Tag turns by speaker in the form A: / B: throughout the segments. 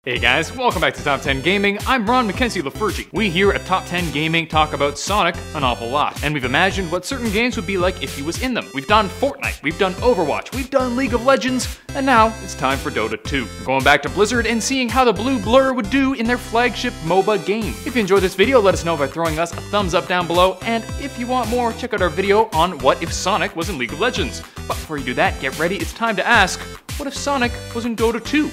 A: Hey guys, welcome back to Top 10 Gaming. I'm Ron Mackenzie Lafergie. We here at Top 10 Gaming talk about Sonic an awful lot, and we've imagined what certain games would be like if he was in them. We've done Fortnite, we've done Overwatch, we've done League of Legends, and now it's time for Dota 2. We're going back to Blizzard and seeing how the Blue Blur would do in their flagship MOBA game. If you enjoyed this video, let us know by throwing us a thumbs up down below, and if you want more, check out our video on what if Sonic was in League of Legends. But before you do that, get ready, it's time to ask, what if Sonic was in Dota 2?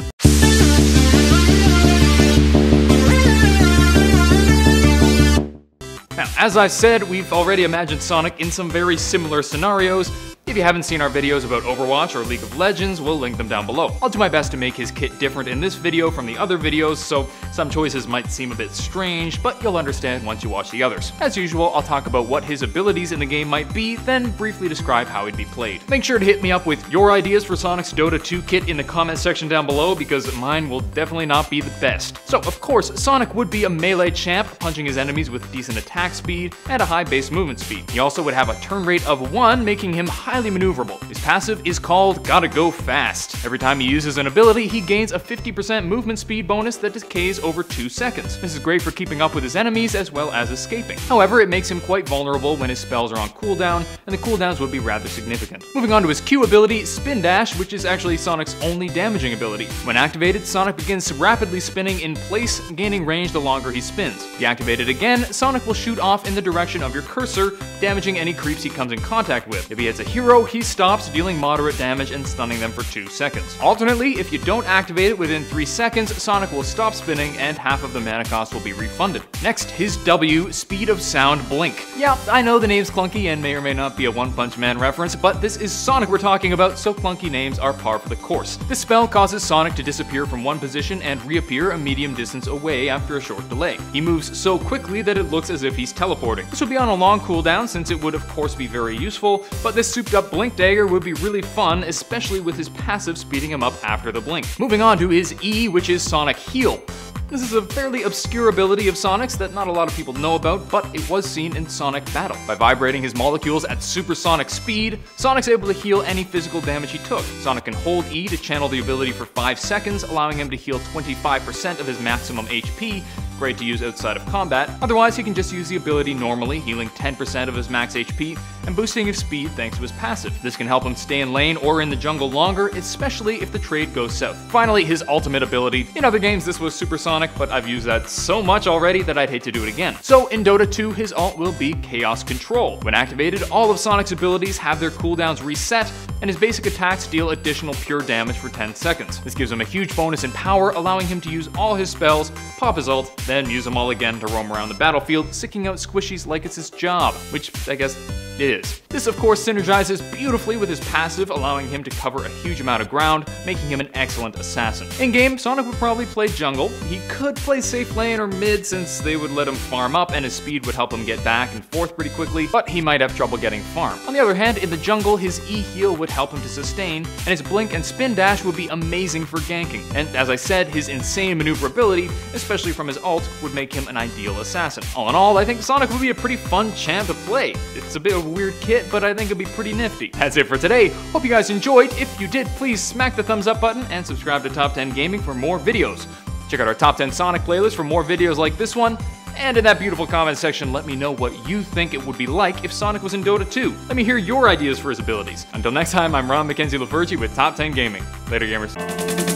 A: Now, as I said, we've already imagined Sonic in some very similar scenarios. If you haven't seen our videos about Overwatch or League of Legends, we'll link them down below. I'll do my best to make his kit different in this video from the other videos, so some choices might seem a bit strange, but you'll understand once you watch the others. As usual, I'll talk about what his abilities in the game might be, then briefly describe how he'd be played. Make sure to hit me up with your ideas for Sonic's Dota 2 kit in the comment section down below, because mine will definitely not be the best. So, of course, Sonic would be a melee champ, punching his enemies with decent attack speed and a high base movement speed. He also would have a turn rate of 1, making him highly maneuverable. His passive is called Gotta Go Fast. Every time he uses an ability, he gains a 50% movement speed bonus that decays over 2 seconds. This is great for keeping up with his enemies as well as escaping. However, it makes him quite vulnerable when his spells are on cooldown, and the cooldowns would be rather significant. Moving on to his Q ability, Spin Dash, which is actually Sonic's only damaging ability. When activated, Sonic begins rapidly spinning in place, gaining range the longer he spins. Deactivated again, Sonic will shoot off in the direction of your cursor, damaging any creeps he comes in contact with. If he hits a hero, he stops, dealing moderate damage and stunning them for 2 seconds. Alternately, if you don't activate it within 3 seconds, Sonic will stop spinning and half of the mana cost will be refunded. Next, his W, Speed of Sound Blink. Yeah, I know the name's clunky and may or may not be a One Punch Man reference, but this is Sonic we're talking about, so clunky names are par for the course. This spell causes Sonic to disappear from one position and reappear a medium distance away after a short delay. He moves so quickly that it looks as if he's teleporting. This would be on a long cooldown since it would of course be very useful, but this souped up Blink dagger would be really fun, especially with his passive speeding him up after the blink. Moving on to his E, which is Sonic Heal. This is a fairly obscure ability of Sonic's that not a lot of people know about, but it was seen in Sonic Battle. By vibrating his molecules at supersonic speed, Sonic's able to heal any physical damage he took. Sonic can hold E to channel the ability for 5 seconds, allowing him to heal 25% of his maximum HP, great to use outside of combat. Otherwise, he can just use the ability normally, healing 10% of his max HP and boosting his speed thanks to his passive. This can help him stay in lane or in the jungle longer, especially if the trade goes south. Finally, his ultimate ability. In other games, this was supersonic, but I've used that so much already that I'd hate to do it again. So in Dota 2, his ult will be Chaos Control. When activated, all of Sonic's abilities have their cooldowns reset, and his basic attacks deal additional pure damage for 10 seconds. This gives him a huge bonus in power, allowing him to use all his spells, pop his ult, then use them all again to roam around the battlefield, sicking out squishies like it's his job, which I guess it is. This of course synergizes beautifully with his passive, allowing him to cover a huge amount of ground, making him an excellent assassin. In game, Sonic would probably play jungle. He could play safe lane or mid since they would let him farm up and his speed would help him get back and forth pretty quickly, but he might have trouble getting farm. On the other hand, in the jungle, his E heal would help him to sustain, and his blink and spin dash would be amazing for ganking. And as I said, his insane maneuverability, especially from his ult, would make him an ideal assassin. All in all, I think Sonic would be a pretty fun champ to play. It's a bit of a weird kit, but I think it'd be pretty nifty. That's it for today. Hope you guys enjoyed. If you did, please smack the thumbs up button and subscribe to Top 10 Gaming for more videos. Check out our Top 10 Sonic playlist for more videos like this one. And in that beautiful comment section, let me know what you think it would be like if Sonic was in Dota 2. Let me hear your ideas for his abilities. Until next time, I'm Ron Mackenzie Lafergie with Top 10 Gaming. Later, gamers.